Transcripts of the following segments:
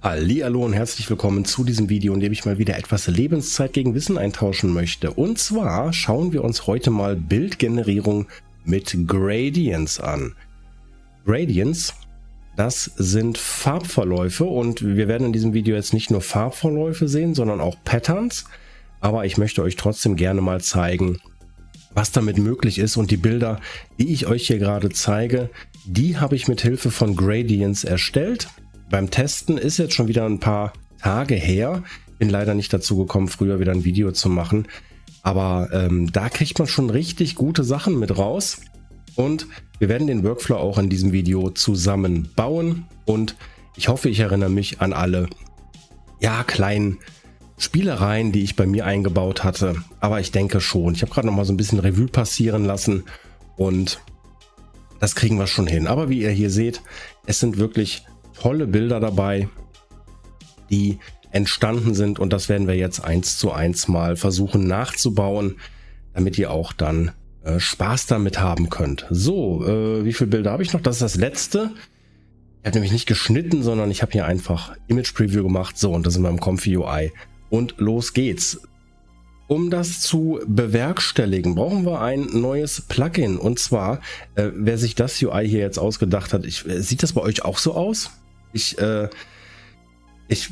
Hallihallo und herzlich willkommen zu diesem Video, in dem ich mal wieder etwas Lebenszeit gegen Wissen eintauschen möchte. Und zwar schauen wir uns heute mal Bildgenerierung mit Gradients an. Gradients, das sind Farbverläufe und wir werden in diesem Video jetzt nicht nur Farbverläufe sehen, sondern auch Patterns. Aber ich möchte euch trotzdem gerne mal zeigen, was damit möglich ist, und die Bilder, die ich euch hier gerade zeige, die habe ich mit Hilfe von Gradients erstellt. Beim Testen ist jetzt schon wieder ein paar Tage her. Bin leider nicht dazu gekommen, früher wieder ein Video zu machen. Aber da kriegt man schon richtig gute Sachen mit raus. Und wir werden den Workflow auch in diesem Video zusammen bauen. Und ich hoffe, ich erinnere mich an alle kleinen Spielereien, die ich bei mir eingebaut hatte. Aber ich denke schon. Ich habe gerade noch mal so ein bisschen Revue passieren lassen. Und das kriegen wir schon hin. Aber wie ihr hier seht, es sind wirklich tolle Bilder dabei, die entstanden sind, und das werden wir jetzt 1:1 mal versuchen nachzubauen, damit ihr auch dann Spaß damit haben könnt. So, wie viele Bilder habe ich noch? Das ist das letzte. Ich habe nämlich nicht geschnitten, sondern ich habe hier einfach Image Preview gemacht. So, und das sind wir im Comfy UI. Und los geht's. Um das zu bewerkstelligen, brauchen wir ein neues Plugin. Und zwar, wer sich das UI hier jetzt ausgedacht hat, sieht das bei euch auch so aus?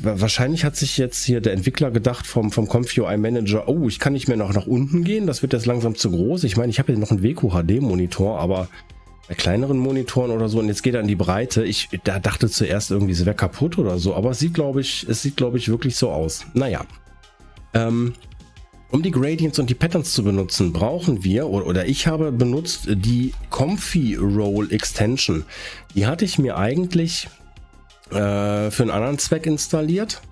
Wahrscheinlich hat sich jetzt hier der Entwickler gedacht vom Comfy UI Manager, oh, ich kann nicht mehr noch nach unten gehen, das wird jetzt langsam zu groß. Ich meine, ich habe hier noch einen WQHD Monitor, aber bei kleineren Monitoren oder so, und jetzt geht er in die Breite. Da dachte zuerst irgendwie, es wäre kaputt oder so, aber es sieht, glaube ich, wirklich so aus. Naja, um die Gradients und die Patterns zu benutzen, brauchen wir, oder ich habe benutzt, die Comfy Roll Extension. Die hatte ich mir eigentlich für einen anderen Zweck installiert.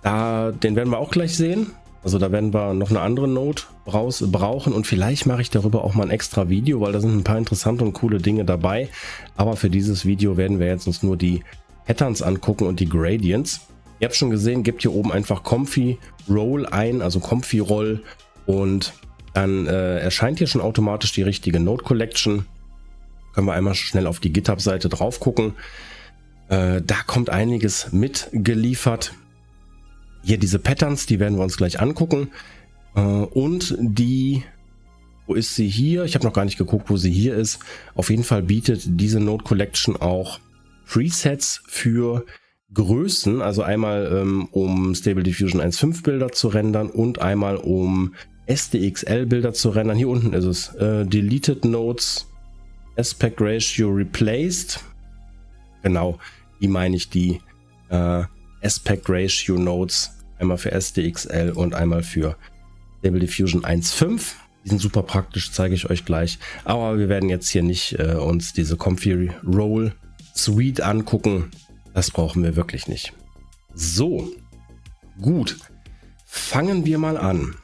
Den werden wir auch gleich sehen. Also da werden wir noch eine andere Node brauchen, und vielleicht mache ich darüber auch mal ein extra Video, weil da sind ein paar interessante und coole Dinge dabei. Aber für dieses Video werden wir jetzt uns nur die Patterns angucken und die Gradients. Ihr habt schon gesehen, gebt hier oben einfach Comfy Roll ein, also Comfy Roll, und dann erscheint hier schon automatisch die richtige Node Collection. Können wir einmal schnell auf die GitHub-Seite drauf gucken. Da kommt einiges mitgeliefert. Hier diese Patterns, die werden wir uns gleich angucken. Und wo ist sie hier? Ich habe noch gar nicht geguckt, wo sie hier ist. Auf jeden Fall bietet diese Node Collection auch Presets für Größen, also einmal um Stable Diffusion 1.5 Bilder zu rendern und einmal um SDXL Bilder zu rendern. Hier unten ist es. Deleted Nodes, Aspect Ratio Replaced. Genau, die meine ich, die Aspect Ratio Nodes. Einmal für SDXL und einmal für Stable Diffusion 1.5. Die sind super praktisch, zeige ich euch gleich. Aber wir werden jetzt hier nicht uns diese Comfy Roll Suite angucken. Das brauchen wir wirklich nicht. So, gut. Fangen wir mal an.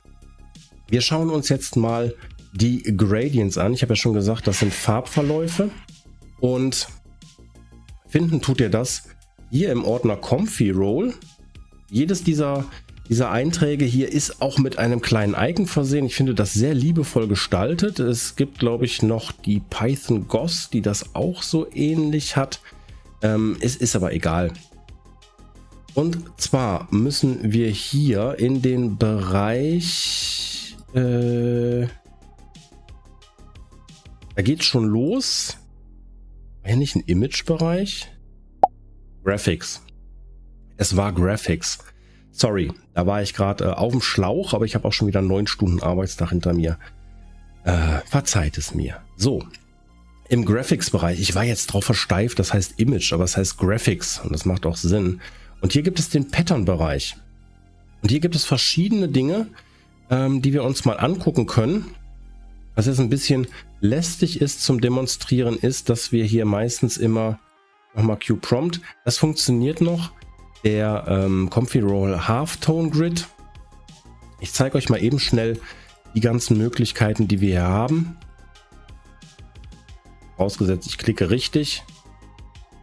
Wir schauen uns jetzt mal die Gradients an. Ich habe ja schon gesagt, das sind Farbverläufe. Und finden tut ihr das hier im Ordner Comfy Roll. Jedes dieser Einträge hier ist auch mit einem kleinen Icon versehen. Ich finde das sehr liebevoll gestaltet. Es gibt, glaube ich, noch die Python GOS, die das auch so ähnlich hat. Es ist aber egal. Und zwar müssen wir hier in den Bereich, da geht es schon los. War ja nicht ein Image-Bereich? Graphics. Es war Graphics. Sorry, da war ich gerade auf dem Schlauch, aber ich habe auch schon wieder 9 Stunden Arbeitstag hinter mir. Verzeiht es mir. So. Im Graphics-Bereich, ich war jetzt drauf versteift, das heißt Image, aber es heißt Graphics, und das macht auch Sinn. Und hier gibt es den Pattern-Bereich. Und hier gibt es verschiedene Dinge, die wir uns mal angucken können. Was jetzt ein bisschen lästig ist zum Demonstrieren, ist, dass wir hier meistens immer, nochmal Q-Prompt, das funktioniert noch, der Comfy Roll Halftone Grid. Ich zeige euch mal eben schnell die ganzen Möglichkeiten, die wir hier haben. Vorausgesetzt, ich klicke richtig.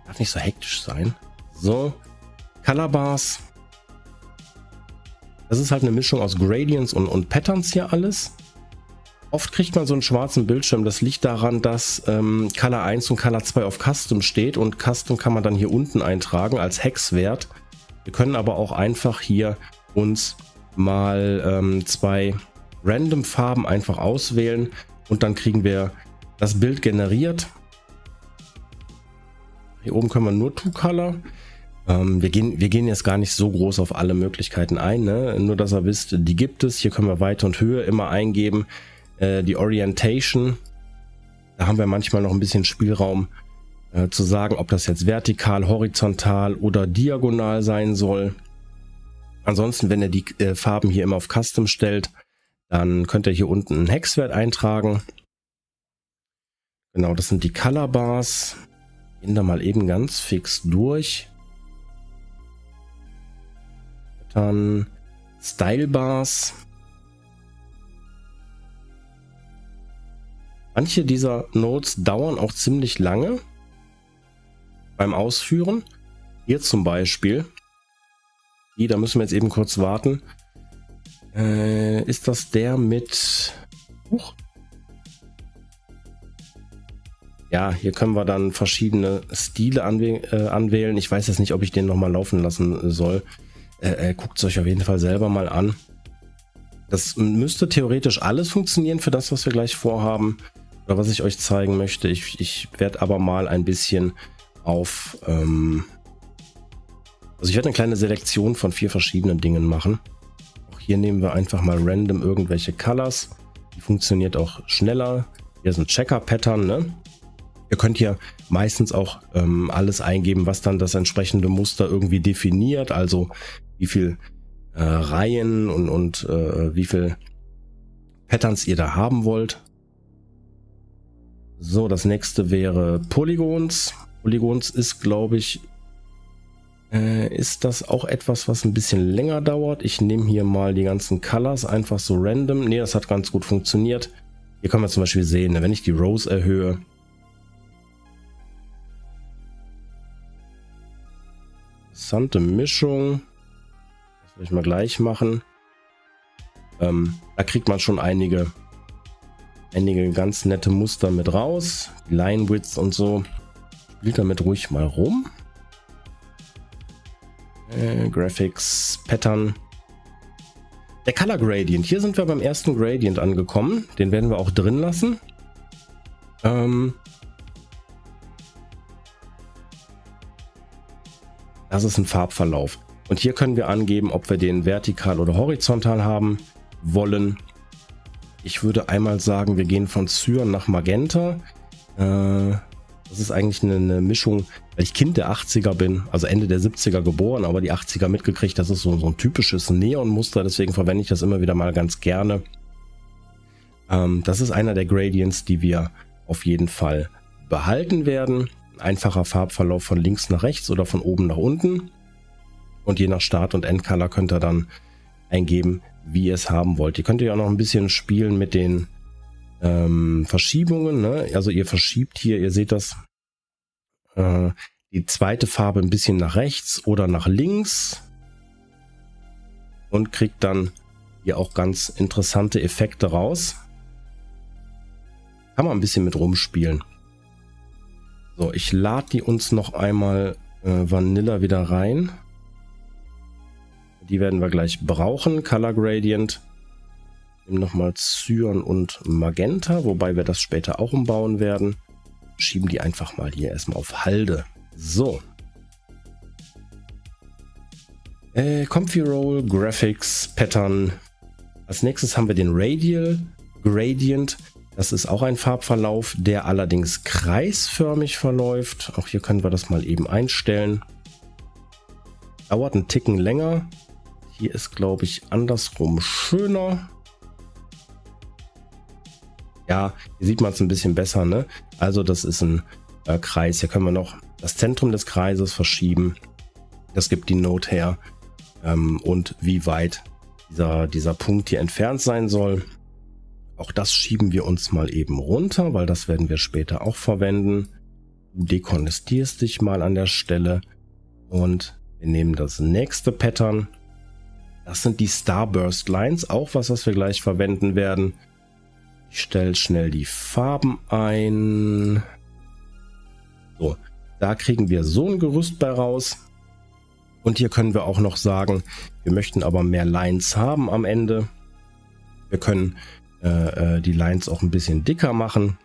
Darf nicht so hektisch sein. So, Color Bars. Das ist halt eine Mischung aus Gradients und Patterns hier alles. Oft kriegt man so einen schwarzen Bildschirm. Das liegt daran, dass Color 1 und Color 2 auf Custom steht und Custom kann man dann hier unten eintragen als Hexwert. Wir können aber auch einfach hier uns mal 2 random Farben einfach auswählen und dann kriegen wir das Bild generiert. Hier oben können wir nur Two-Color. Wir gehen jetzt gar nicht so groß auf alle Möglichkeiten ein, ne? Nur, dass ihr wisst, die gibt es. Hier können wir Weite und Höhe immer eingeben. Die Orientation, da haben wir manchmal noch ein bisschen Spielraum zu sagen, ob das jetzt vertikal, horizontal oder diagonal sein soll. Ansonsten, wenn ihr die Farben hier immer auf Custom stellt, dann könnt ihr hier unten einen Hexwert eintragen. Genau, das sind die Color Bars. Gehen da mal eben ganz fix durch. Dann Style Bars. Manche dieser Nodes dauern auch ziemlich lange beim Ausführen. Hier zum Beispiel. Da müssen wir jetzt eben kurz warten. Ist das der mit... Ja, hier können wir dann verschiedene Stile anwählen. Ich weiß jetzt nicht, ob ich den nochmal laufen lassen soll. Guckt es euch auf jeden Fall selber mal an. Das müsste theoretisch alles funktionieren für das, was wir gleich vorhaben. Oder was ich euch zeigen möchte. Ich werde aber mal ein bisschen auf... also ich werde eine kleine Selektion von 4 verschiedenen Dingen machen. Auch hier nehmen wir einfach mal random irgendwelche Colors. Die funktioniert auch schneller. Hier ist ein Checker-Pattern, ne? Ihr könnt hier meistens auch alles eingeben, was dann das entsprechende Muster irgendwie definiert. Also wie viel Reihen und wie viel Patterns ihr da haben wollt. So, das nächste wäre Polygons. Polygons ist, glaube ich, ist das auch etwas, was ein bisschen länger dauert. Ich nehme hier mal die ganzen Colors einfach so random. Ne, das hat ganz gut funktioniert. Hier können wir zum Beispiel sehen, wenn ich die Rows erhöhe, interessante Mischung. Das will ich mal gleich machen. Da kriegt man schon einige ganz nette Muster mit raus. Line Width und so. Spielt damit ruhig mal rum. Graphics, Pattern. Der Color Gradient. Hier sind wir beim ersten Gradient angekommen. Den werden wir auch drin lassen. Das ist ein Farbverlauf. Und hier können wir angeben, ob wir den vertikal oder horizontal haben wollen. Ich würde einmal sagen, wir gehen von Cyan nach Magenta. Das ist eigentlich eine Mischung, weil ich Kind der 80er bin, also Ende der 70er geboren, aber die 80er mitgekriegt. Das ist so ein typisches Neonmuster, deswegen verwende ich das immer wieder mal ganz gerne. Das ist einer der Gradients, die wir auf jeden Fall behalten werden. Einfacher Farbverlauf von links nach rechts oder von oben nach unten. Und je nach Start- und Endcolor könnt ihr dann eingeben, wie ihr es haben wollt. Ihr könnt ja auch noch ein bisschen spielen mit den Verschiebungen, ne? Also ihr verschiebt hier, ihr seht das, die zweite Farbe ein bisschen nach rechts oder nach links und kriegt dann hier auch ganz interessante Effekte raus. Kann man ein bisschen mit rumspielen. So, ich lade die uns noch einmal Vanilla wieder rein. Die werden wir gleich brauchen. Color Gradient. Nehmen nochmal Cyan und Magenta, wobei wir das später auch umbauen werden. Schieben die einfach mal hier erstmal auf Halde. So. Comfy Roll, Graphics, Pattern. Als nächstes haben wir den Radial Gradient. Das ist auch ein Farbverlauf, der allerdings kreisförmig verläuft. Auch hier können wir das mal eben einstellen. Dauert einen Ticken länger. Hier ist, glaube ich, andersrum schöner. Ja, hier sieht man es ein bisschen besser, ne? Also das ist ein Kreis. Hier können wir noch das Zentrum des Kreises verschieben. Das gibt die Node her. Und wie weit dieser Punkt hier entfernt sein soll. Auch das schieben wir uns mal eben runter, weil das werden wir später auch verwenden. Du dekonnestierst dich mal an der Stelle. Und wir nehmen das nächste Pattern. Das sind die Starburst Lines, auch was wir gleich verwenden werden. Ich stelle schnell die Farben ein. So, da kriegen wir so ein Gerüst bei raus. Und hier können wir auch noch sagen, wir möchten aber mehr Lines haben am Ende. Wir können die Lines auch ein bisschen dicker machen.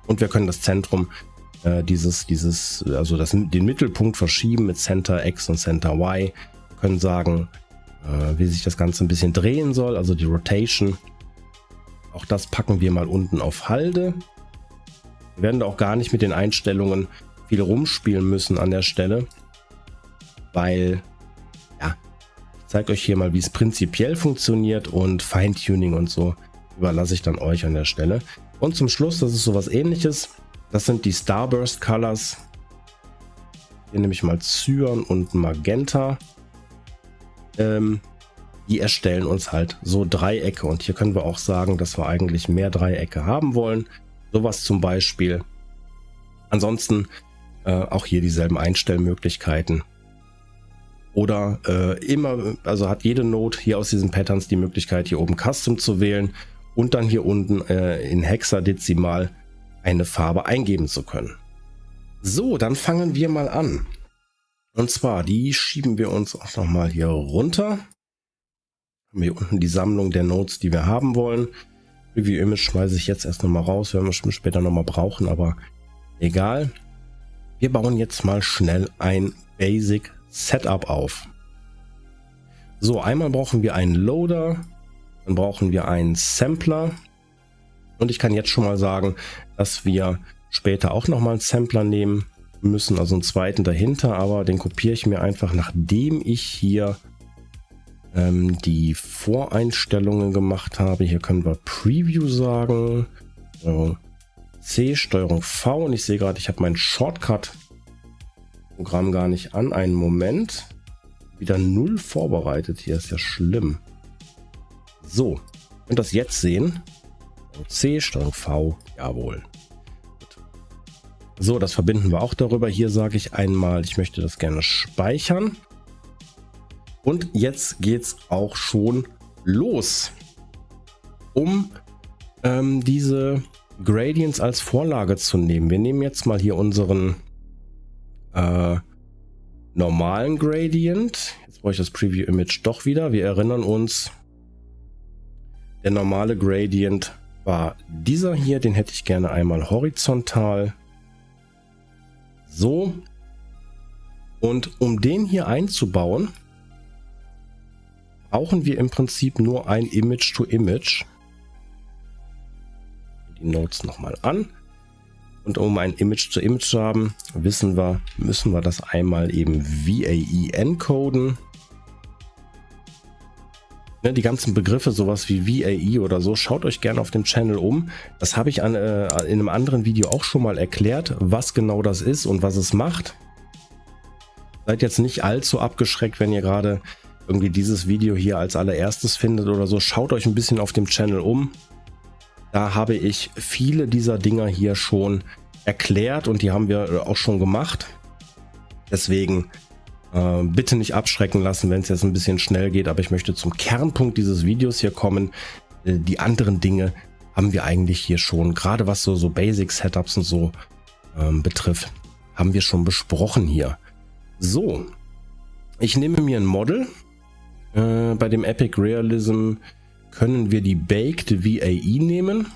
Und wir können das Zentrum, den Mittelpunkt verschieben mit Center X und Center Y. Wir können sagen, wie sich das Ganze ein bisschen drehen soll, also die Rotation. Auch das packen wir mal unten auf Halde. Wir werden da auch gar nicht mit den Einstellungen viel rumspielen müssen an der Stelle, weil, ja, ich zeige euch hier mal, wie es prinzipiell funktioniert, und Feintuning und so überlasse ich dann euch an der Stelle. Und zum Schluss, das ist sowas Ähnliches, das sind die Starburst Colors. Hier nehme ich mal Cyan und Magenta. Die erstellen uns halt so Dreiecke, und hier können wir auch sagen, dass wir eigentlich mehr Dreiecke haben wollen. Sowas zum Beispiel. Ansonsten auch hier dieselben Einstellmöglichkeiten. Oder also hat jede Node hier aus diesen Patterns die Möglichkeit, hier oben Custom zu wählen und dann hier unten in Hexadezimal eine Farbe eingeben zu können. So, dann fangen wir mal an. Und zwar, die schieben wir uns auch nochmal hier runter. Haben wir hier unten die Sammlung der Nodes, die wir haben wollen. Preview Image schmeiße ich jetzt erst nochmal raus, werden wir später nochmal brauchen, aber egal. Wir bauen jetzt mal schnell ein Basic Setup auf. So, einmal brauchen wir einen Loader, dann brauchen wir einen Sampler, und ich kann jetzt schon mal sagen, dass wir später auch nochmal einen Sampler nehmen müssen, also einen zweiten dahinter, aber den kopiere ich mir einfach, nachdem ich hier die Voreinstellungen gemacht habe. Hier können wir Preview sagen, Steuerung C, Steuerung V, und ich sehe gerade, ich habe mein Shortcut-Programm gar nicht an. Einen Moment. Wieder 0 vorbereitet hier, ist ja schlimm. So, ihr könnt das jetzt sehen. Steuerung C, Steuerung V, jawohl. Gut. So, das verbinden wir auch darüber. Hier sage ich einmal, ich möchte das gerne speichern. Und jetzt geht's auch schon los, um diese Gradients als Vorlage zu nehmen. Wir nehmen jetzt mal hier unseren normalen Gradient. Jetzt brauche ich das Preview Image doch wieder. Wir erinnern uns, der normale Gradient war dieser hier. Den hätte ich gerne einmal horizontal. So. Und um den hier einzubauen, brauchen wir im Prinzip nur ein Image-to-Image. Die Nodes nochmal an. Und um ein Image-to-Image zu haben, müssen wir das einmal eben VAE encoden. Ne, die ganzen Begriffe, sowas wie VAE oder so, schaut euch gerne auf dem Channel um. Das habe ich in einem anderen Video auch schon mal erklärt, was genau das ist und was es macht. Seid jetzt nicht allzu abgeschreckt, wenn ihr gerade irgendwie dieses Video hier als allererstes findet oder so. Schaut euch ein bisschen auf dem Channel um. Da habe ich viele dieser Dinger hier schon erklärt und die haben wir auch schon gemacht. Deswegen bitte nicht abschrecken lassen, wenn es jetzt ein bisschen schnell geht, aber ich möchte zum Kernpunkt dieses Videos hier kommen. Die anderen Dinge haben wir eigentlich hier schon, gerade was so Basic Setups und so betrifft, haben wir schon besprochen hier. So, ich nehme mir ein Model. Bei dem Epic Realism können wir die Baked VAE nehmen.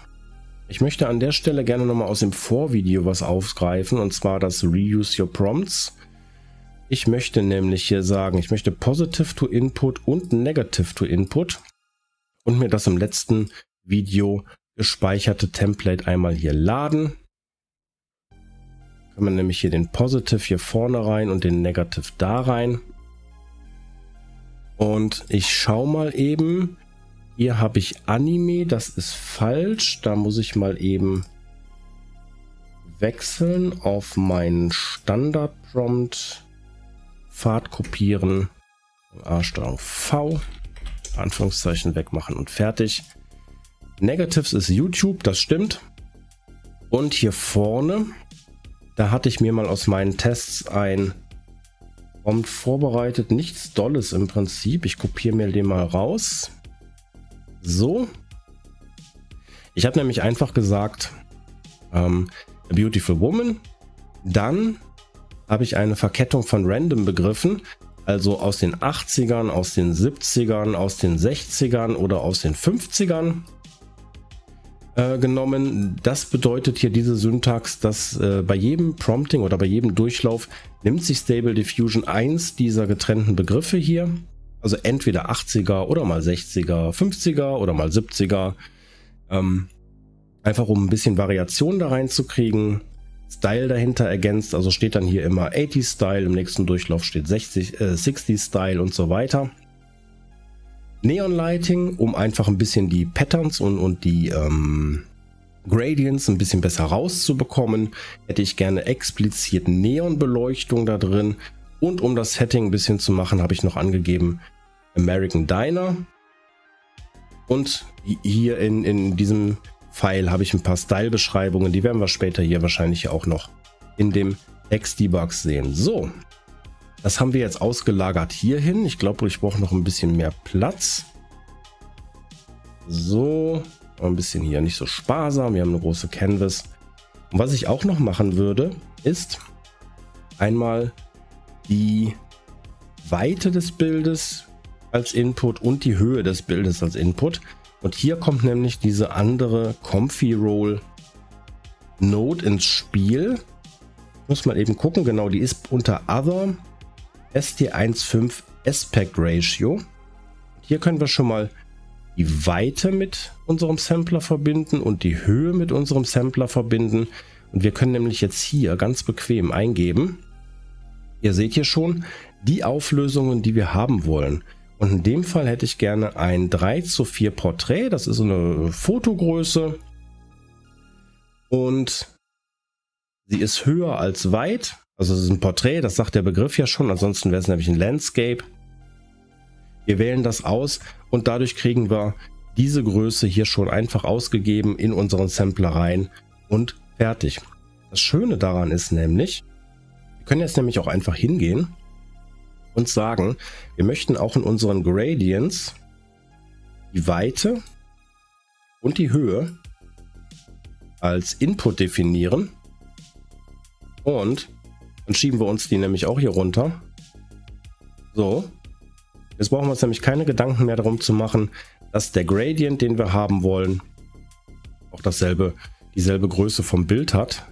Ich möchte an der Stelle gerne nochmal aus dem Vorvideo was aufgreifen, und zwar das Reuse Your Prompts. Ich möchte nämlich hier sagen, ich möchte Positive to Input und Negative to Input und mir das im letzten Video gespeicherte Template einmal hier laden. Können wir nämlich hier den Positive hier vorne rein und den Negative da rein. Und ich schaue mal eben, hier habe ich Anime, das ist falsch, da muss ich mal eben wechseln auf meinen Standard-Prompt, Pfad kopieren, A-Steuerung V, Anführungszeichen wegmachen und fertig. Negatives ist YouTube, das stimmt. Und hier vorne, da hatte ich mir mal aus meinen Tests ein Prompt vorbereitet, nichts Dolles im Prinzip. Ich kopiere mir den mal raus. So. Ich habe nämlich einfach gesagt, a beautiful woman. Dann habe ich eine Verkettung von Random Begriffen, also aus den 80ern, aus den 70ern, aus den 60ern oder aus den 50ern genommen. Das bedeutet hier diese Syntax, dass bei jedem Prompting oder bei jedem Durchlauf nimmt sich Stable Diffusion eins dieser getrennten Begriffe hier, also entweder 80er oder mal 60er, 50er oder mal 70er, einfach um ein bisschen Variation da reinzukriegen. Style dahinter ergänzt, also steht dann hier immer 80 Style, im nächsten Durchlauf steht 60 Style und so weiter. Neon Lighting, um einfach ein bisschen die Patterns und die Gradients ein bisschen besser rauszubekommen, hätte ich gerne explizit Neon-Beleuchtung da drin. Und um das Setting ein bisschen zu machen, habe ich noch angegeben American Diner. Und hier in diesem File habe ich ein paar Style-Beschreibungen, die werden wir später hier wahrscheinlich auch noch in dem Text-Debug sehen. So, das haben wir jetzt ausgelagert hierhin. Ich glaube, ich brauche noch ein bisschen mehr Platz. So, ein bisschen hier nicht so sparsam. Wir haben eine große Canvas. Und was ich auch noch machen würde, ist einmal die Weite des Bildes als Input und die Höhe des Bildes als Input. Und hier kommt nämlich diese andere Comfy Roll Node ins Spiel. Muss mal eben gucken, genau, die ist unter Other ST15 Aspect Ratio. Hier können wir schon mal die Weite mit unserem Sampler verbinden und die Höhe mit unserem Sampler verbinden. Und wir können nämlich jetzt hier ganz bequem eingeben. Ihr seht hier schon die Auflösungen, die wir haben wollen. Und in dem Fall hätte ich gerne ein 3:4 Porträt. Das ist so eine Fotogröße. Und sie ist höher als weit. Also es ist ein Porträt, das sagt der Begriff ja schon. Ansonsten wäre es nämlich ein Landscape. Wir wählen das aus und dadurch kriegen wir diese Größe hier schon einfach ausgegeben in unseren Sampler rein und fertig. Das Schöne daran ist nämlich, wir können jetzt nämlich auch einfach hingehen und sagen, wir möchten auch in unseren Gradients die Weite und die Höhe als Input definieren. Und dann schieben wir uns die nämlich auch hier runter. So. Jetzt brauchen wir uns nämlich keine Gedanken mehr darum zu machen, dass der Gradient, den wir haben wollen, auch dieselbe Größe vom Bild hat.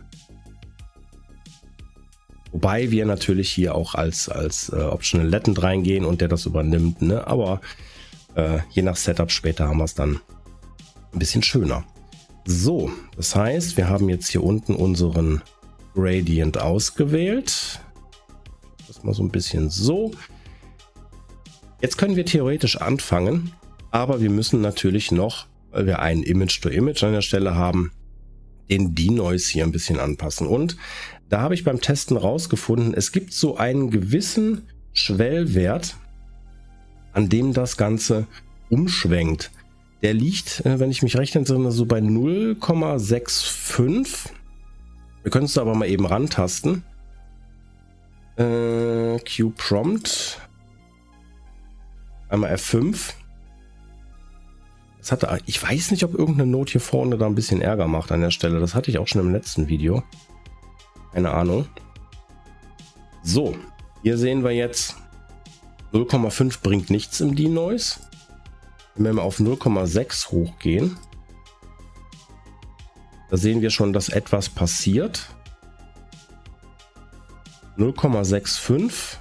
Wobei wir natürlich hier auch als Optional Latent reingehen und der das übernimmt, ne? Aber je nach Setup später haben wir es dann ein bisschen schöner. So, das heißt, wir haben jetzt hier unten unseren Gradient ausgewählt. Das mal so ein bisschen so. Jetzt können wir theoretisch anfangen, aber wir müssen natürlich noch, weil wir ein Image-to-Image an der Stelle haben, den Denoise hier ein bisschen anpassen. Und da habe ich beim Testen rausgefunden, es gibt so einen gewissen Schwellwert, an dem das Ganze umschwenkt. Der liegt, wenn ich mich recht entsinne, so bei 0,65. Wir können es aber mal eben rantasten. Q-Prompt. Einmal F5. Ich weiß nicht, ob irgendeine Note hier vorne da ein bisschen Ärger macht an der Stelle. Das hatte ich auch schon im letzten Video. Keine Ahnung. So, hier sehen wir jetzt 0,5 bringt nichts im Denoise. Wenn wir auf 0,6 hochgehen, da sehen wir schon, dass etwas passiert. 0,65.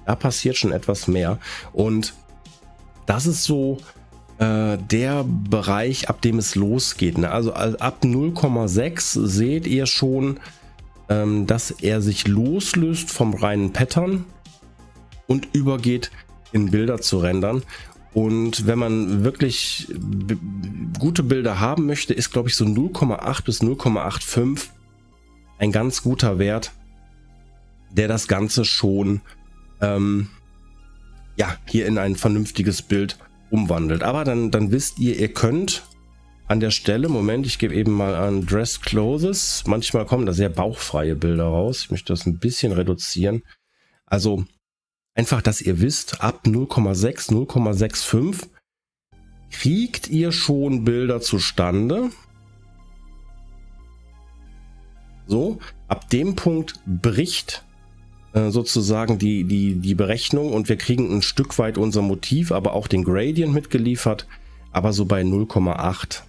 Da passiert schon etwas mehr. Und das ist so der Bereich, ab dem es losgeht. Ne? Also ab 0,6 seht ihr schon, dass er sich loslöst vom reinen Pattern und übergeht in Bilder zu rendern. Und wenn man wirklich gute Bilder haben möchte, ist, glaube ich, so 0,8 bis 0,85 ein ganz guter Wert, der das Ganze schon hier in ein vernünftiges Bild umwandelt. Aber dann wisst ihr könnt an der Stelle, Moment, ich gebe eben mal an Dress Clothes, manchmal kommen da sehr bauchfreie Bilder raus. Ich möchte das ein bisschen reduzieren. Also einfach, dass ihr wisst, ab 0,6, 0,65 kriegt ihr schon Bilder zustande, So, ab dem Punkt bricht sozusagen die Berechnung und wir kriegen ein Stück weit unser Motiv, aber auch den Gradient mitgeliefert, aber so bei 0,8,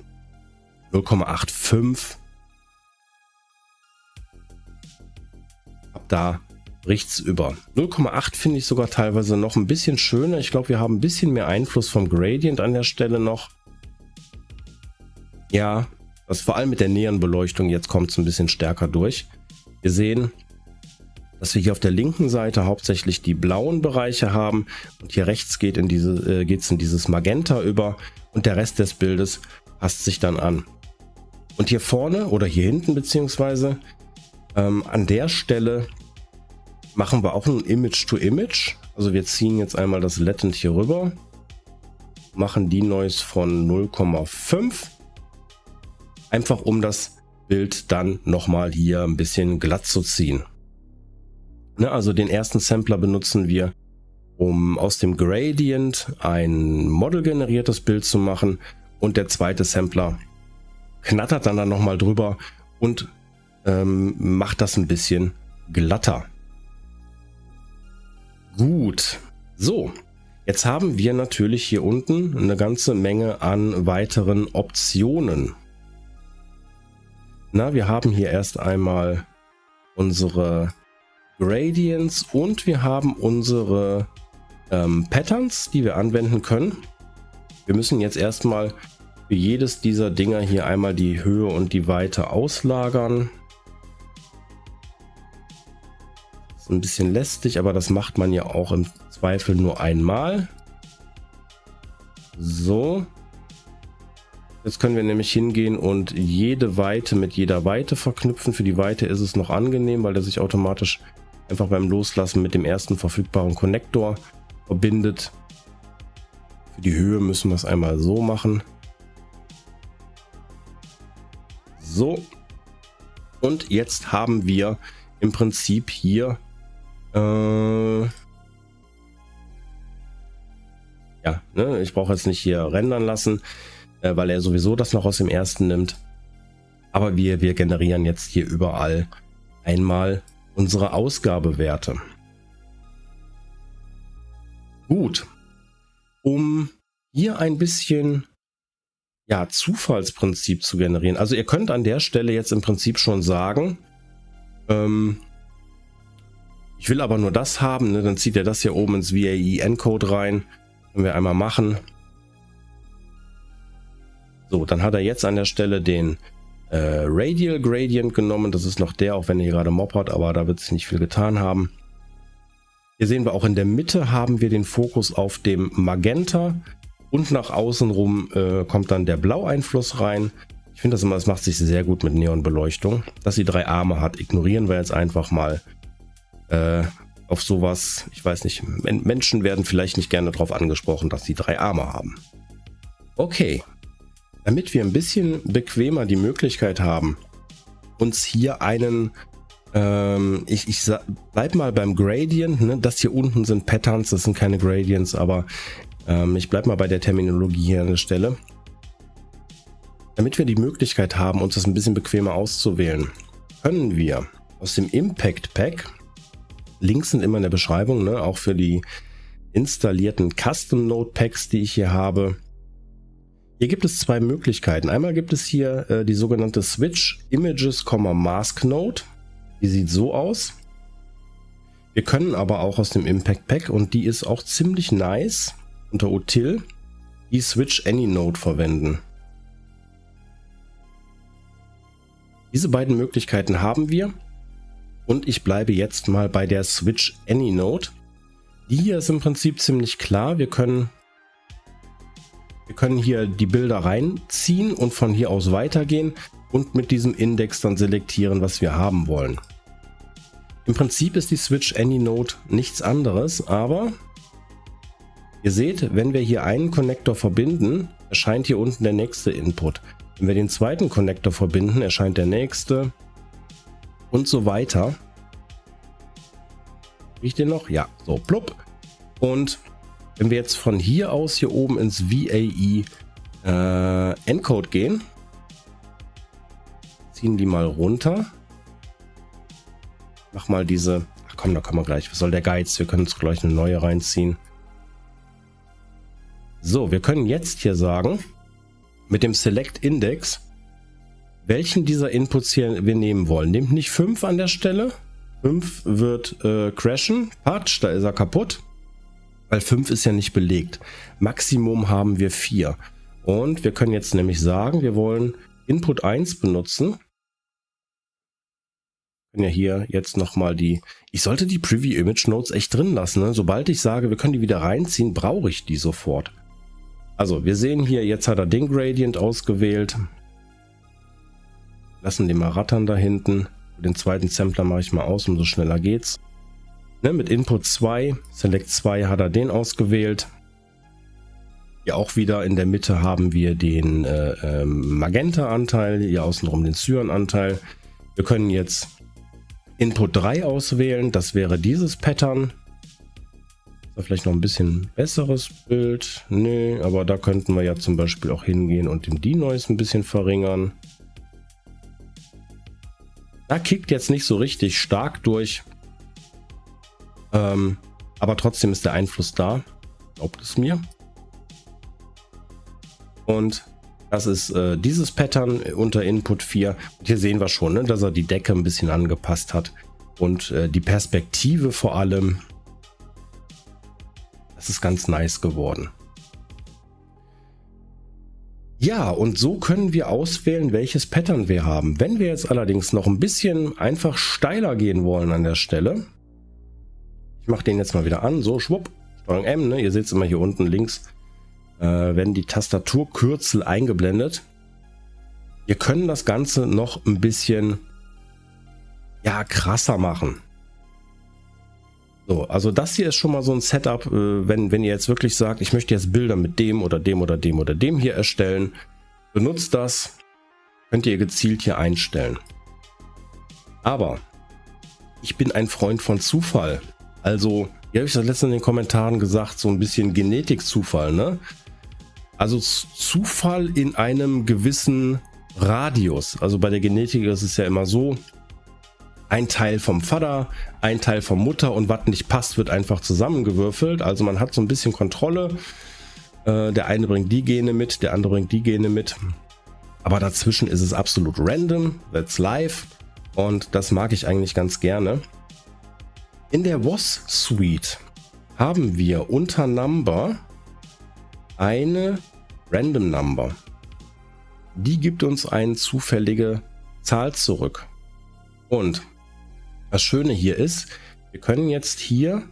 0,85. Ab da bricht's über. 0,8 finde ich sogar teilweise noch ein bisschen schöner. Ich glaube, wir haben ein bisschen mehr Einfluss vom Gradient an der Stelle noch. Ja, das vor allem mit der näheren Beleuchtung, jetzt kommt es ein bisschen stärker durch. Wir sehen, dass wir hier auf der linken Seite hauptsächlich die blauen Bereiche haben und hier rechts geht geht's in dieses Magenta über und der Rest des Bildes passt sich dann an. Und hier vorne oder hier hinten beziehungsweise an der Stelle machen wir auch ein Image-to-Image. Also wir ziehen jetzt einmal das Latent hier rüber, machen die Noise von 0,5, einfach um das Bild dann nochmal hier ein bisschen glatt zu ziehen. Ne, also den ersten Sampler benutzen wir, um aus dem Gradient ein modelgeneriertes Bild zu machen und der zweite Sampler knattert dann nochmal drüber und macht das ein bisschen glatter. Gut, so, jetzt haben wir natürlich hier unten eine ganze Menge an weiteren Optionen. Na, wir haben hier erst einmal unsere Gradients und wir haben unsere Patterns, die wir anwenden können. Wir müssen jetzt erstmal für jedes dieser Dinger hier einmal die Höhe und die Weite auslagern. Das ist ein bisschen lästig, aber das macht man ja auch im Zweifel nur einmal. So. Jetzt können wir nämlich hingehen und jede Weite mit jeder Weite verknüpfen. Für die Weite ist es noch angenehm, weil der sich automatisch einfach beim Loslassen mit dem ersten verfügbaren Konnektor verbindet. Für die Höhe müssen wir es einmal so machen. So. Und jetzt haben wir im Prinzip hier ja, ne, ich brauche jetzt nicht hier rendern lassen, weil er sowieso das noch aus dem ersten nimmt. Aber wir generieren jetzt hier überall einmal unsere Ausgabewerte. Gut, um hier ein bisschen ja, Zufallsprinzip zu generieren. Also ihr könnt an der Stelle jetzt im Prinzip schon sagen, ich will aber nur das haben, ne? Dann zieht er das hier oben ins VAE Encode rein. Können wir einmal machen. So, dann hat er jetzt an der Stelle den Radial Gradient genommen. Das ist noch der, auch wenn er hier gerade Mob hat, aber da wird es nicht viel getan haben. Hier sehen wir auch in der Mitte haben wir den Fokus auf dem Magenta und nach außen rum kommt dann der Blau-Einfluss rein. Ich finde das immer, das macht sich sehr gut mit Neonbeleuchtung. Dass sie 3 Arme hat, ignorieren wir jetzt einfach mal. Auf sowas, ich weiß nicht, Menschen werden vielleicht nicht gerne darauf angesprochen, dass sie 3 Arme haben. Okay, damit wir ein bisschen bequemer die Möglichkeit haben, uns hier einen, ich bleib mal beim Gradient, ne? Das hier unten sind Patterns, das sind keine Gradients, aber ich bleib mal bei der Terminologie hier an der Stelle. Damit wir die Möglichkeit haben, uns das ein bisschen bequemer auszuwählen, können wir aus dem Impact Pack, Links sind immer in der Beschreibung, ne? Auch für die installierten Custom Node Packs, die ich hier habe. Hier gibt es 2 Möglichkeiten. Einmal gibt es hier die sogenannte Switch Images, Mask Node. Die sieht so aus. Wir können aber auch aus dem Impact Pack, und die ist auch ziemlich nice, unter Util, die Switch Any Node verwenden. Diese beiden Möglichkeiten haben wir. Und ich bleibe jetzt mal bei der Switch Any Node. Die hier ist im Prinzip ziemlich klar. Wir können hier die Bilder reinziehen und von hier aus weitergehen und mit diesem Index dann selektieren, was wir haben wollen. Im Prinzip ist die Switch Any Node nichts anderes, aber ihr seht, wenn wir hier einen Konnektor verbinden, erscheint hier unten der nächste Input. Wenn wir den zweiten Konnektor verbinden, erscheint der nächste. Und so weiter. Riecht den noch? Ja, so, plupp. Und wenn wir jetzt von hier aus hier oben ins VAE Encode gehen, ziehen die mal runter. mach mal diese, ach komm, da können wir gleich, was soll der Geiz, wir können uns gleich eine neue reinziehen. So, wir können jetzt hier sagen, mit dem Select Index, welchen dieser Inputs hier wir nehmen wollen. Nehmt nicht 5 an der Stelle, 5 wird crashen, Patsch, da ist er kaputt, weil 5 ist ja nicht belegt. Maximum haben wir 4. Und wir können jetzt nämlich sagen, wir wollen Input 1 benutzen. Wir können ja hier jetzt nochmal die, ich sollte die Preview Image Nodes echt drin lassen. Ne? Sobald ich sage, wir können die wieder reinziehen, brauche ich die sofort. Also wir sehen hier, jetzt hat er den Gradient ausgewählt. Lassen den mal rattern da hinten. Den zweiten Sampler mache ich mal aus, umso schneller geht's. Ne, mit Input 2, Select 2 hat er den ausgewählt. Hier auch wieder in der Mitte haben wir den Magenta-Anteil, hier außenrum den Cyan-Anteil. Wir können jetzt Input 3 auswählen, das wäre dieses Pattern. Vielleicht noch ein bisschen besseres Bild. Nee, aber da könnten wir ja zum Beispiel auch hingehen und den Denoise ein bisschen verringern. Da kickt jetzt nicht so richtig stark durch. Aber trotzdem ist der Einfluss da. Glaubt es mir. Und das ist dieses Pattern unter Input 4. Und hier sehen wir schon, ne, dass er die Decke ein bisschen angepasst hat. Und die Perspektive vor allem. Das ist ganz nice geworden. Ja, und so können wir auswählen, welches Pattern wir haben. Wenn wir jetzt allerdings noch ein bisschen einfach steiler gehen wollen an der Stelle. Ich mache den jetzt mal wieder an. So, schwupp, Steuerung M, ne? Ihr seht es immer hier unten links. Werden die Tastaturkürzel eingeblendet. Wir können das Ganze noch ein bisschen ja, krasser machen. So, also das hier ist schon mal so ein Setup, wenn ihr jetzt wirklich sagt, ich möchte jetzt Bilder mit dem oder dem oder dem oder dem hier erstellen, benutzt das, könnt ihr gezielt hier einstellen. Aber ich bin ein Freund von Zufall. Also, wie habe ich das letztens in den Kommentaren gesagt, so ein bisschen Genetik-Zufall, ne? Also Zufall in einem gewissen Radius. Also bei der Genetik ist es ja immer so, ein Teil vom Vater, ein Teil vom Mutter und was nicht passt, wird einfach zusammengewürfelt. Also man hat so ein bisschen Kontrolle. Der eine bringt die Gene mit, der andere bringt die Gene mit. Aber dazwischen ist es absolut random. That's life. Und das mag ich eigentlich ganz gerne. In der WOS Suite haben wir unter Number eine Random Number. Die gibt uns eine zufällige Zahl zurück. Und das Schöne hier ist, wir können jetzt hier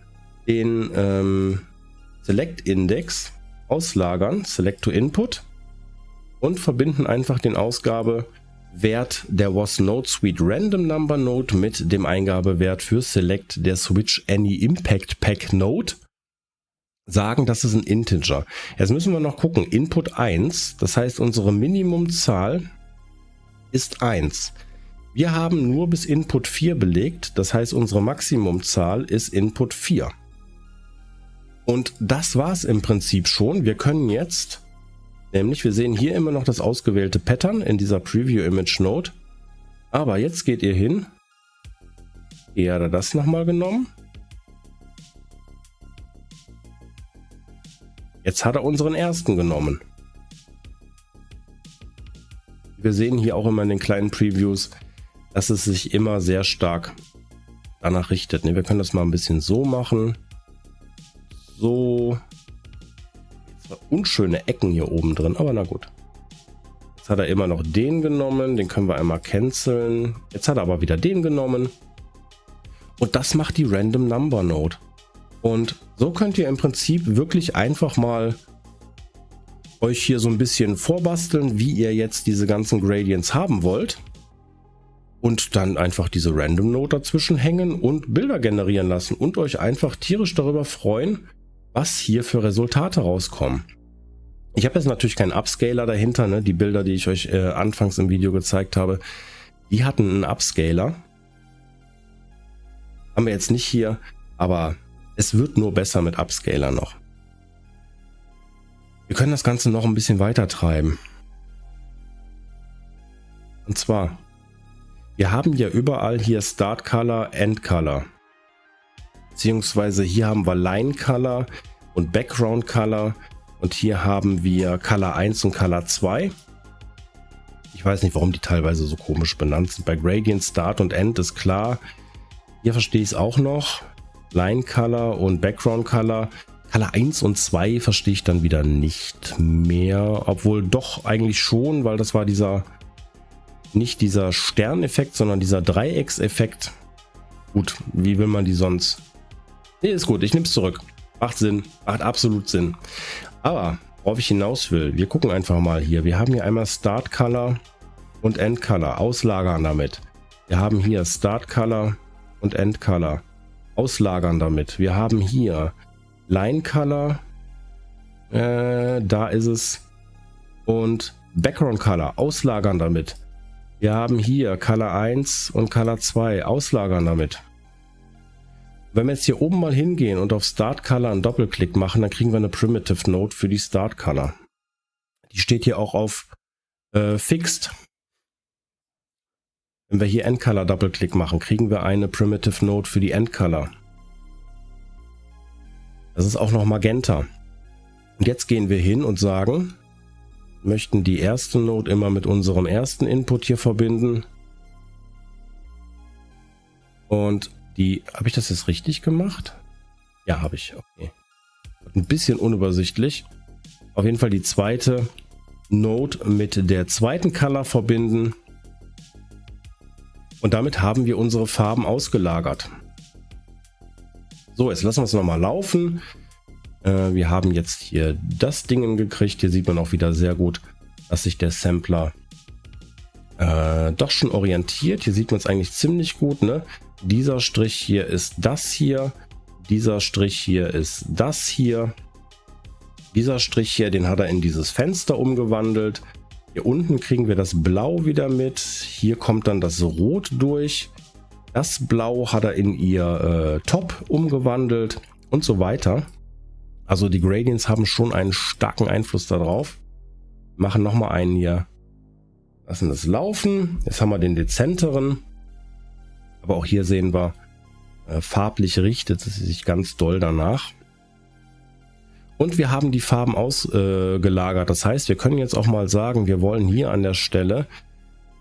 den Select Index auslagern, Select to Input, und verbinden einfach den Ausgabewert der WOS Node Suite Random Number Node mit dem Eingabewert für Select der Switch Any Impact Pack Node. Sagen, das ist ein Integer. Jetzt müssen wir noch gucken, Input 1, das heißt unsere Minimumzahl ist 1. Wir haben nur bis Input 4 belegt, das heißt unsere Maximumzahl ist Input 4. Und das war es im Prinzip schon. Wir können jetzt, nämlich wir sehen hier immer noch das ausgewählte Pattern in dieser Preview Image Node. Aber jetzt geht ihr hin, hier hat er das nochmal genommen. Jetzt hat er unseren ersten genommen. Wir sehen hier auch immer in den kleinen Previews, dass es sich immer sehr stark danach richtet. Wir können das mal ein bisschen so machen. So. Zwar unschöne Ecken hier oben drin, aber na gut. Jetzt hat er immer noch den genommen. Den können wir einmal canceln. Jetzt hat er aber wieder den genommen. Und das macht die Random Number Node. Und so könnt ihr im Prinzip wirklich einfach mal euch hier so ein bisschen vorbasteln, wie ihr jetzt diese ganzen Gradients haben wollt. Und dann einfach diese Random Node dazwischen hängen und Bilder generieren lassen und euch einfach tierisch darüber freuen, was hier für Resultate rauskommen. Ich habe jetzt natürlich keinen Upscaler dahinter, ne? Die Bilder, die ich euch anfangs im Video gezeigt habe, die hatten einen Upscaler. Haben wir jetzt nicht hier, aber es wird nur besser mit Upscaler noch. Wir können das Ganze noch ein bisschen weiter treiben. Und zwar, Wir haben ja überall hier Start Color, End Color. Beziehungsweise hier haben wir Line Color und Background Color. Und hier haben wir Color 1 und Color 2. Ich weiß nicht, warum die teilweise so komisch benannt sind. Bei Gradient Start und End ist klar. Hier verstehe ich es auch noch. Line Color und Background Color. Color 1 und 2 verstehe ich dann wieder nicht mehr. Obwohl doch eigentlich schon, weil das war nicht dieser Sterneffekt, sondern dieser Dreieckseffekt. Gut, wie will man die sonst? Nee, ist gut, ich nehme es zurück. Macht Sinn, macht absolut Sinn. Aber, worauf ich hinaus will, wir gucken einfach mal hier. Wir haben hier einmal Start Color und End Color, auslagern damit. Wir haben hier Start Color und End Color, auslagern damit. Wir haben hier Line Color, da ist es, und Background Color, auslagern damit. Wir haben hier Color 1 und Color 2, auslagern damit. Wenn wir jetzt hier oben mal hingehen und auf Start Color einen Doppelklick machen, dann kriegen wir eine Primitive Node für die Start Color. Die steht hier auch auf Fixed. Wenn wir hier End Color Doppelklick machen, kriegen wir eine Primitive Node für die End Color. Das ist auch noch Magenta. Und jetzt gehen wir hin und sagen, wir möchten die erste Node immer mit unserem ersten Input hier verbinden. Und habe ich das jetzt richtig gemacht? Ja, habe ich. Okay. Ein bisschen unübersichtlich. Auf jeden Fall die zweite Node mit der zweiten Color verbinden. Und damit haben wir unsere Farben ausgelagert. So, jetzt lassen wir es nochmal laufen. Wir haben jetzt hier das Ding gekriegt. Hier sieht man auch wieder sehr gut, dass sich der Sampler doch schon orientiert. Hier sieht man es eigentlich ziemlich gut, ne? Dieser Strich hier ist das hier. Dieser Strich hier ist das hier. Dieser Strich hier, den hat er in dieses Fenster umgewandelt. Hier unten kriegen wir das Blau wieder mit. Hier kommt dann das Rot durch. Das Blau hat er in ihr Top umgewandelt und so weiter. Also die Gradients haben schon einen starken Einfluss darauf. Machen nochmal einen hier. Lassen das laufen. Jetzt haben wir den dezenteren. Aber auch hier sehen wir, farblich richtet es sich ganz doll danach. Und wir haben die Farben ausgelagert. Das heißt, wir können jetzt auch mal sagen, wir wollen hier an der Stelle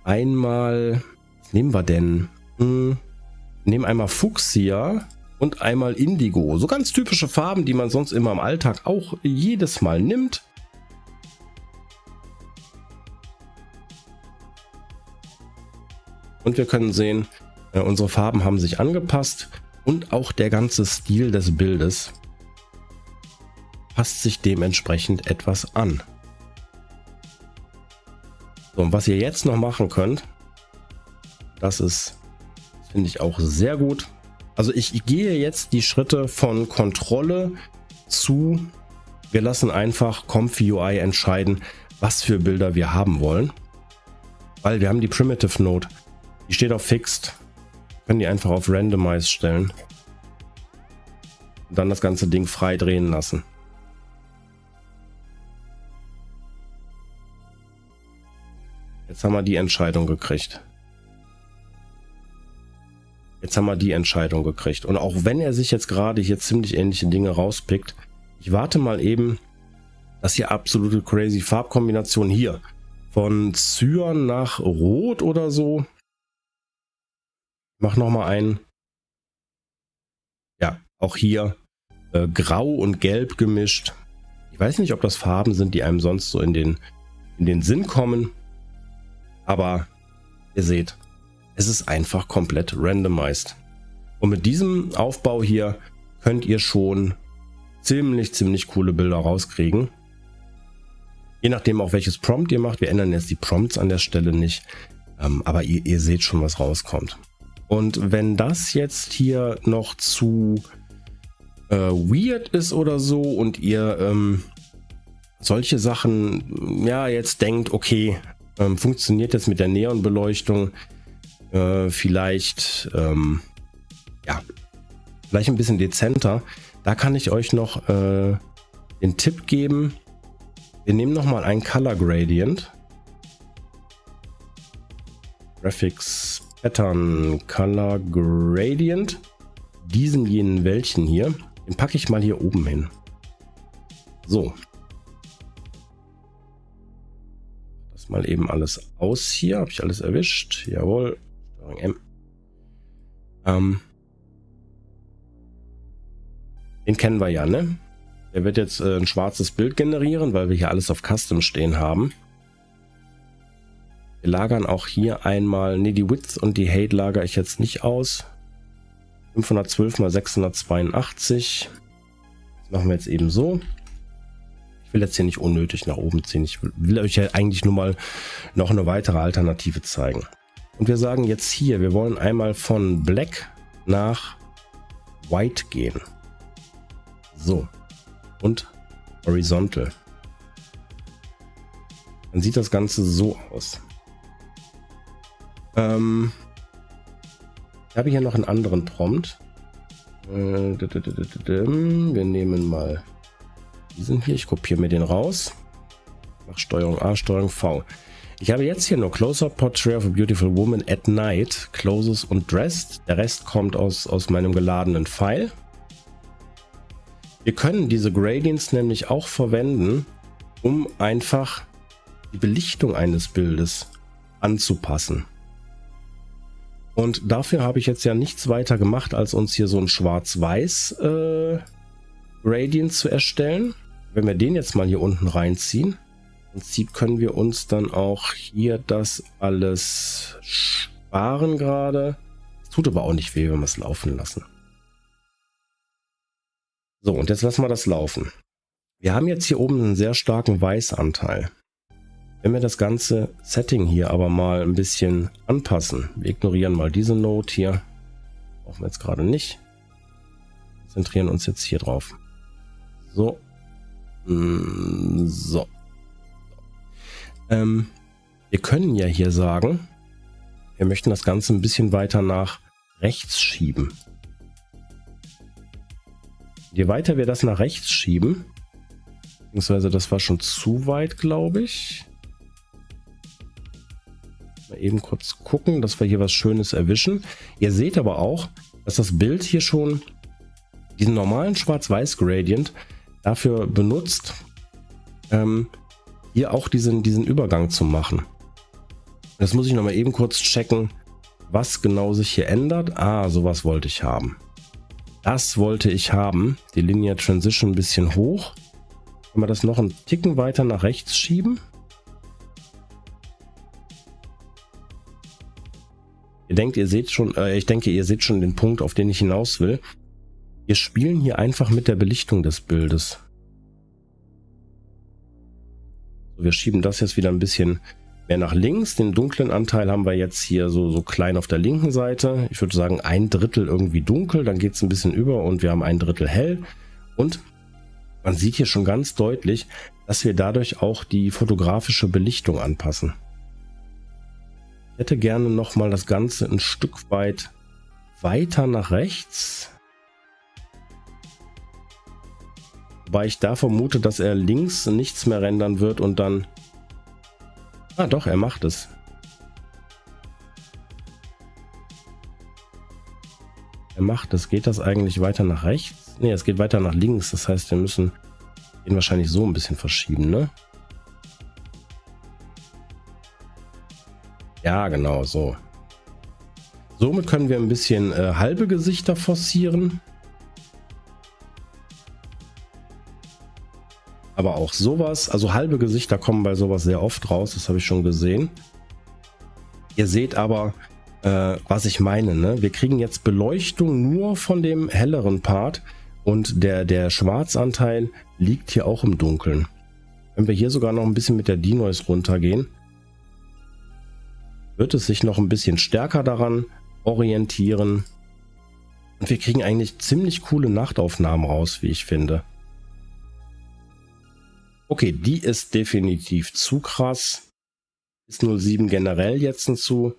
einmal, was nehmen wir denn? Nehmen einmal Fuchsia und einmal Indigo. So ganz typische Farben, die man sonst immer im Alltag auch jedes Mal nimmt. Und wir können sehen, unsere Farben haben sich angepasst und auch der ganze Stil des Bildes passt sich dementsprechend etwas an. So, und was ihr jetzt noch machen könnt, das finde ich auch sehr gut. Also ich gehe jetzt die Schritte von Kontrolle zu, wir lassen einfach Comfy UI entscheiden, was für Bilder wir haben wollen. Weil wir haben die Primitive Node, die steht auf Fixed. Können die einfach auf Randomize stellen. Und dann das ganze Ding frei drehen lassen. Jetzt haben wir die Entscheidung gekriegt. Und auch wenn er sich jetzt gerade hier ziemlich ähnliche Dinge rauspickt, ich warte mal eben, dass hier absolute crazy Farbkombination hier von Cyan nach Rot oder so. Mach noch mal einen. Ja, auch hier Grau und Gelb gemischt. Ich weiß nicht, ob das Farben sind, die einem sonst so in den Sinn kommen. Aber ihr seht, es ist einfach komplett randomized. Und mit diesem Aufbau hier könnt ihr schon ziemlich coole Bilder rauskriegen. Je nachdem auch welches Prompt ihr macht. Wir ändern jetzt die Prompts an der Stelle nicht. Aber ihr seht schon, was rauskommt. Und wenn das jetzt hier noch zu weird ist oder so und ihr solche Sachen, ja, jetzt denkt, okay, funktioniert jetzt mit der Neonbeleuchtung vielleicht, ja, vielleicht ein bisschen dezenter, da kann ich euch noch den Tipp geben. Wir nehmen nochmal ein Color Gradient. Graphics Pattern Color Gradient. Diesen jenen welchen hier. Den packe ich mal hier oben hin. So. Das mal eben alles aus hier. Habe ich alles erwischt? Jawohl. Steuerung M. Den kennen wir ja, ne? Der wird jetzt ein schwarzes Bild generieren, weil wir hier alles auf Custom stehen haben. Wir lagern auch hier einmal, ne, die Width und die Height lagere ich jetzt nicht aus. 512 mal 682. Das machen wir jetzt eben so. Ich will jetzt hier nicht unnötig nach oben ziehen. Ich will euch ja eigentlich nur mal noch eine weitere Alternative zeigen. Und wir sagen jetzt hier, wir wollen einmal von Black nach White gehen. So. Und Horizontal. Dann sieht das Ganze so aus. Ich habe hier noch einen anderen Prompt. Wir nehmen mal diesen hier. Ich kopiere mir den raus. Mach Steuerung A, Steuerung V. Ich habe jetzt hier nur Close-Up Portrait of a Beautiful Woman at Night, Closes und Dressed. Der Rest kommt aus meinem geladenen File. Wir können diese Gradients nämlich auch verwenden, um einfach die Belichtung eines Bildes anzupassen. Und dafür habe ich jetzt ja nichts weiter gemacht, als uns hier so ein Schwarz-Weiß Gradient zu erstellen. Wenn wir den jetzt mal hier unten reinziehen, im Prinzip können wir uns dann auch hier das alles sparen gerade. Es tut aber auch nicht weh, wenn wir es laufen lassen. So, und jetzt lassen wir das laufen. Wir haben jetzt hier oben einen sehr starken Weißanteil. Wenn wir das ganze Setting hier aber mal ein bisschen anpassen, wir ignorieren mal diese Note hier, brauchen wir jetzt gerade nicht, konzentrieren uns jetzt hier drauf. So. So. Wir können ja hier sagen, wir möchten das Ganze ein bisschen weiter nach rechts schieben. Je weiter wir das nach rechts schieben, beziehungsweise das war schon zu weit, glaube ich. Mal eben kurz gucken, dass wir hier was Schönes erwischen. Ihr seht aber auch, dass das Bild hier schon diesen normalen Schwarz-Weiß-Gradient dafür benutzt, hier auch diesen Übergang zu machen. Das muss ich noch mal eben kurz checken, was genau sich hier ändert. Ah, sowas wollte ich haben. Das wollte ich haben. Die Linear Transition ein bisschen hoch. Können wir das noch einen Ticken weiter nach rechts schieben? Ich denke, ihr seht schon den Punkt, auf den ich hinaus will. Wir spielen hier einfach mit der Belichtung des Bildes. So, wir schieben das jetzt wieder ein bisschen mehr nach links. Den dunklen Anteil haben wir jetzt hier so klein auf der linken Seite. Ich würde sagen 1/3 irgendwie dunkel, dann geht es ein bisschen über und wir haben 1/3 hell. Und man sieht hier schon ganz deutlich, dass wir dadurch auch die fotografische Belichtung anpassen. Ich hätte gerne nochmal das Ganze ein Stück weit weiter nach rechts. Wobei ich da vermute, dass er links nichts mehr rendern wird und dann... Ah doch, er macht es. Er macht es. Geht das eigentlich weiter nach rechts? Ne, es geht weiter nach links. Das heißt, wir müssen ihn wahrscheinlich so ein bisschen verschieben, ne? Ja, genau, so. Somit können wir ein bisschen halbe Gesichter forcieren. Aber auch sowas, also halbe Gesichter kommen bei sowas sehr oft raus, das habe ich schon gesehen. Ihr seht aber, was ich meine, ne? Wir kriegen jetzt Beleuchtung nur von dem helleren Part und der Schwarzanteil liegt hier auch im Dunkeln. Wenn wir hier sogar noch ein bisschen mit der Denoise runtergehen, wird es sich noch ein bisschen stärker daran orientieren. Und wir kriegen eigentlich ziemlich coole Nachtaufnahmen raus, wie ich finde. Okay, die ist definitiv zu krass. Ist 07 generell jetzt ein zu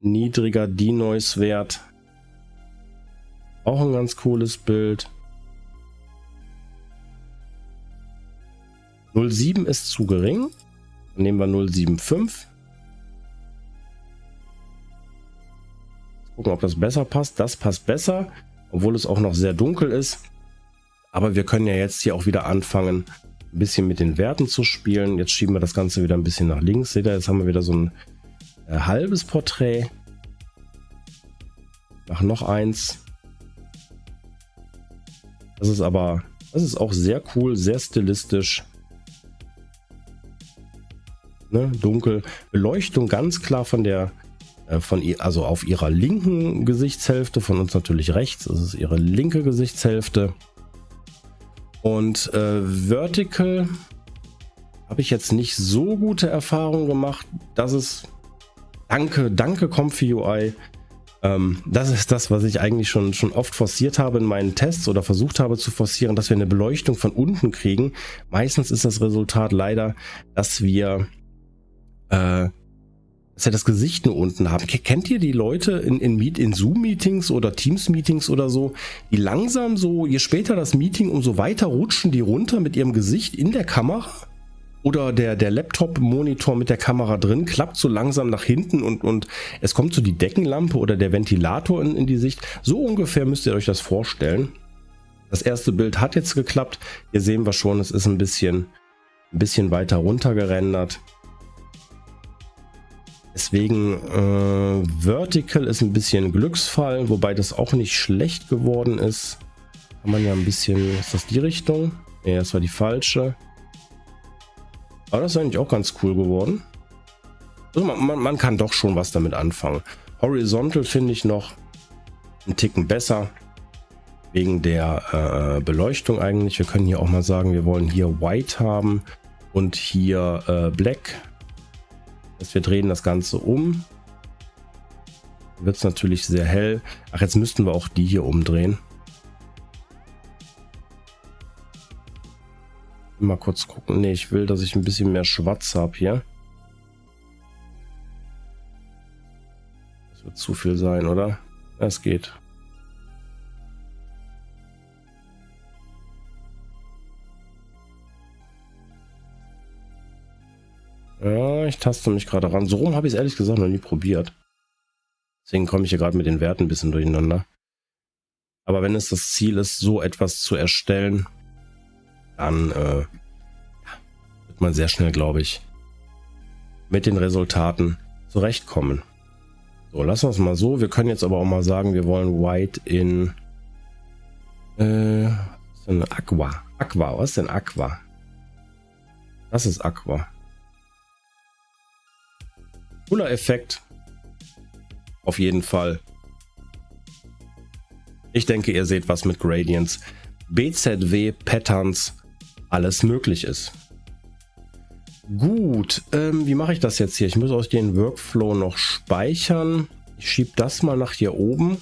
niedriger Denoise-Wert. Auch ein ganz cooles Bild. 07 ist zu gering. Dann nehmen wir 075. Gucken, ob das besser passt. Das passt besser, obwohl es auch noch sehr dunkel ist. Aber wir können ja jetzt hier auch wieder anfangen, ein bisschen mit den Werten zu spielen. Jetzt schieben wir das Ganze wieder ein bisschen nach links. Seht ihr, jetzt haben wir wieder so ein halbes Porträt. Mach noch eins. Das ist auch sehr cool, sehr stilistisch. Ne, dunkel. Beleuchtung ganz klar also auf ihrer linken Gesichtshälfte, von uns natürlich rechts. Das ist ihre linke Gesichtshälfte. Und Vertical habe ich jetzt nicht so gute Erfahrungen gemacht. Das ist, danke Comfy UI. Das ist das, was ich eigentlich schon oft forciert habe in meinen Tests oder versucht habe zu forcieren, dass wir eine Beleuchtung von unten kriegen. Meistens ist das Resultat leider, dass wir das Gesicht nur unten haben. Kennt ihr die Leute in Zoom-Meetings oder Teams-Meetings oder so, die langsam so, je später das Meeting, umso weiter rutschen die runter mit ihrem Gesicht in der Kamera? Oder der Laptop-Monitor mit der Kamera drin klappt so langsam nach hinten und es kommt so die Deckenlampe oder der Ventilator in die Sicht. So ungefähr müsst ihr euch das vorstellen. Das erste Bild hat jetzt geklappt. Hier sehen wir schon, es ist ein bisschen weiter runter gerendert. Deswegen Vertical ist ein bisschen Glücksfall, wobei das auch nicht schlecht geworden ist. Kann man ja ein bisschen, ist das die Richtung? Nee, das war die falsche. Aber das ist eigentlich auch ganz cool geworden. Also man kann doch schon was damit anfangen. Horizontal finde ich noch einen Ticken besser. Wegen der Beleuchtung eigentlich. Wir können hier auch mal sagen, wir wollen hier White haben und hier Black. Wir drehen das Ganze um. Wird es natürlich sehr hell. Ach, jetzt müssten wir auch die hier umdrehen. Mal kurz gucken. Ne, ich will, dass ich ein bisschen mehr Schwarz habe hier. Das wird zu viel sein, oder? Es geht. Ja, ich taste mich gerade ran. So rum habe ich es ehrlich gesagt noch nie probiert. Deswegen komme ich hier gerade mit den Werten ein bisschen durcheinander. Aber wenn es das Ziel ist, so etwas zu erstellen, dann wird man sehr schnell, glaube ich, mit den Resultaten zurechtkommen. So, lassen wir es mal so. Wir können jetzt aber auch mal sagen, wir wollen White in Aqua. Aqua, was ist denn Aqua? Das ist Aqua. Cooler Effekt. Auf jeden Fall. Ich denke, ihr seht, was mit Gradients, BZW, Patterns, alles möglich ist. Gut, wie mache ich das jetzt hier? Ich muss aus den Workflow noch speichern. Ich schiebe das mal nach hier oben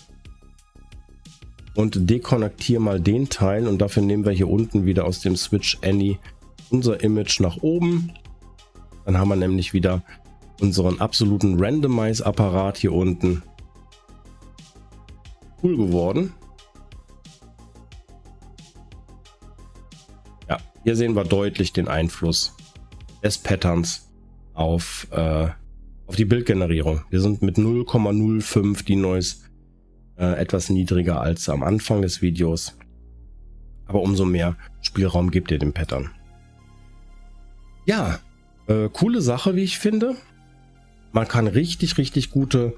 und dekonnektiere mal den Teil. Und dafür nehmen wir hier unten wieder aus dem Switch Any unser Image nach oben. Dann haben wir nämlich wieder unseren absoluten Randomize-Apparat hier unten. Cool geworden. Ja, hier sehen wir deutlich den Einfluss des Patterns auf die Bildgenerierung. Wir sind mit 0,05 die Noise etwas niedriger als am Anfang des Videos. Aber umso mehr Spielraum gibt ihr dem Pattern. Ja, coole Sache, wie ich finde. Man kann richtig gute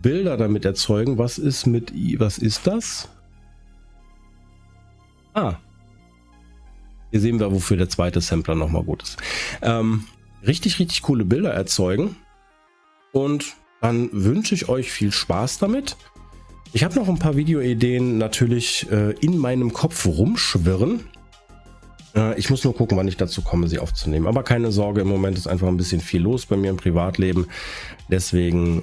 Bilder damit erzeugen. Was ist das? Ah. Hier sehen wir, wofür der zweite Sampler nochmal gut ist. Richtig coole Bilder erzeugen. Und dann wünsche ich euch viel Spaß damit. Ich habe noch ein paar Videoideen natürlich in meinem Kopf rumschwirren. Ich muss nur gucken, wann ich dazu komme, sie aufzunehmen. Aber keine Sorge, im Moment ist einfach ein bisschen viel los bei mir im Privatleben. Deswegen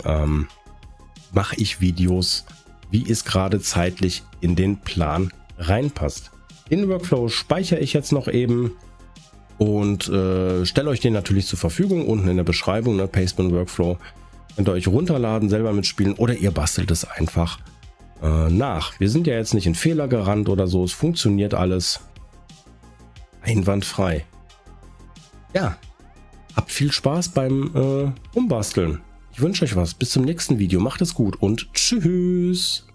mache ich Videos, wie es gerade zeitlich in den Plan reinpasst. Den Workflow speichere ich jetzt noch eben und stelle euch den natürlich zur Verfügung. Unten in der Beschreibung, ne, Pastebin Workflow. Könnt ihr euch runterladen, selber mitspielen oder ihr bastelt es einfach nach. Wir sind ja jetzt nicht in Fehler gerannt oder so. Es funktioniert alles einwandfrei. Ja, habt viel Spaß beim Umbasteln. Ich wünsche euch was. Bis zum nächsten Video. Macht es gut und tschüss.